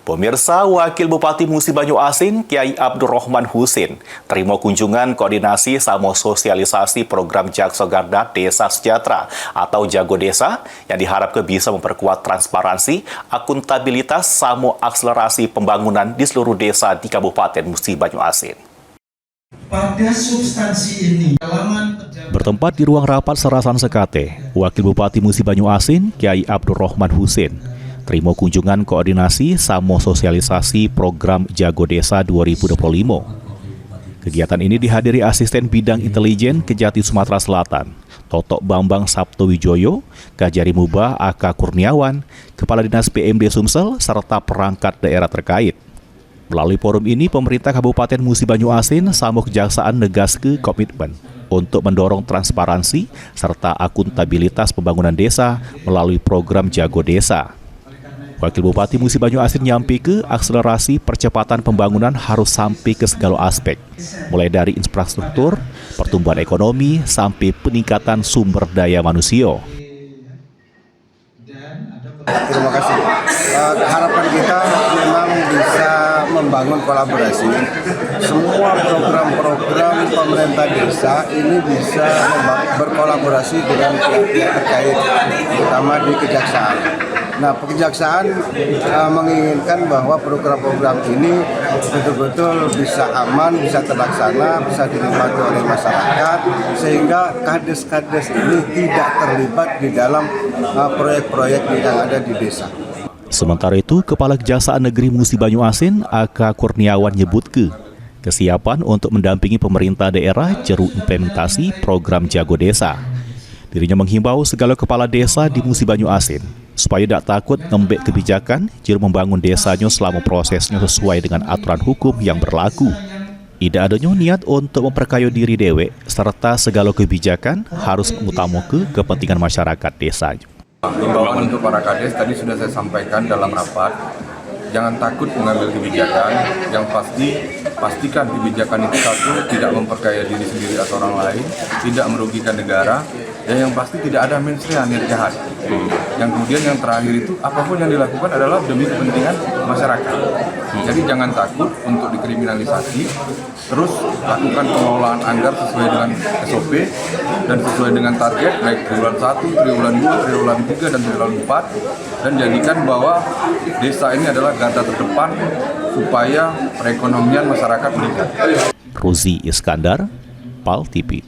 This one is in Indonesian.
Pemirsa, Wakil Bupati Musi Banyu Asin, Kiai Abdurrahman Husin, terima kunjungan koordinasi sama sosialisasi program Jakso Garda Desa Sejahtera atau Jago Desa yang diharapkan bisa memperkuat transparansi, akuntabilitas, sama akselerasi pembangunan di seluruh desa di Kabupaten Musi Banyu Asin. Pada substansi ini, bertempat di ruang rapat Serasan Sekate, Wakil Bupati Musi Banyu Asin, Kiai Abdurrahman Husin, terima kunjungan koordinasi sama sosialisasi program Jago Desa 2025. Kegiatan ini dihadiri Asisten Bidang Intelijen Kejati Sumatera Selatan, Totok Bambang Sabto Wijoyo, Kajari Mubah AK Kurniawan, Kepala Dinas PMD Sumsel, serta perangkat daerah terkait. Melalui forum ini, pemerintah Kabupaten Musi Banyu Asin sama Kejaksaan negaskeun komitmen untuk mendorong transparansi serta akuntabilitas pembangunan desa melalui program Jago Desa. Wakil Bupati Musi Banyu Asin nyampike akselerasi percepatan pembangunan harus sampai ke segala aspek, mulai dari infrastruktur, pertumbuhan ekonomi, sampai peningkatan sumber daya manusia. Terima kasih. Harapan kita memang bisa membangun kolaborasi. Semua program-program pemerintah desa ini bisa berkolaborasi dengan pihak terkait, terutama di Kejaksaan. Nah, Kejaksaan menginginkan bahwa program-program ini betul-betul bisa aman, bisa terlaksana, bisa dinikmati oleh masyarakat, sehingga kades-kades ini tidak terlibat di dalam proyek-proyek yang ada di desa. Sementara itu, Kepala Kejaksaan Negeri Musi Banyu Asin, AK Kurniawan nyebutke kesiapan untuk mendampingi pemerintah daerah jeru implementasi program Jago Desa. Dirinya menghimbau segala kepala desa di Musi Banyu Asin supaya tidak takut ngembek kebijakan jeru membangun desanya selama prosesnya sesuai dengan aturan hukum yang berlaku. Tidak adanya niat untuk memperkaya diri dewek, serta segala kebijakan harus mengutamakan kepentingan masyarakat desanya. Himbauan untuk para kades tadi sudah saya sampaikan dalam rapat. Jangan takut mengambil kebijakan, yang pastikan kebijakan itu satu, tidak memperkaya diri sendiri atau orang lain, tidak merugikan negara, dan yang pasti tidak ada mensrean niat jahat. Yang kemudian yang terakhir itu, apapun yang dilakukan adalah demi kepentingan masyarakat. Jadi jangan takut untuk dikriminalisasi, terus lakukan pengelolaan anggar sesuai dengan SOP dan sesuai dengan target, baik triwulan 1, triwulan 2, triwulan 3, dan triwulan 4, dan jadikan bahwa desa ini adalah garda terdepan supaya perekonomian masyarakat meningkat. Rozi Iskandar, PAL TV.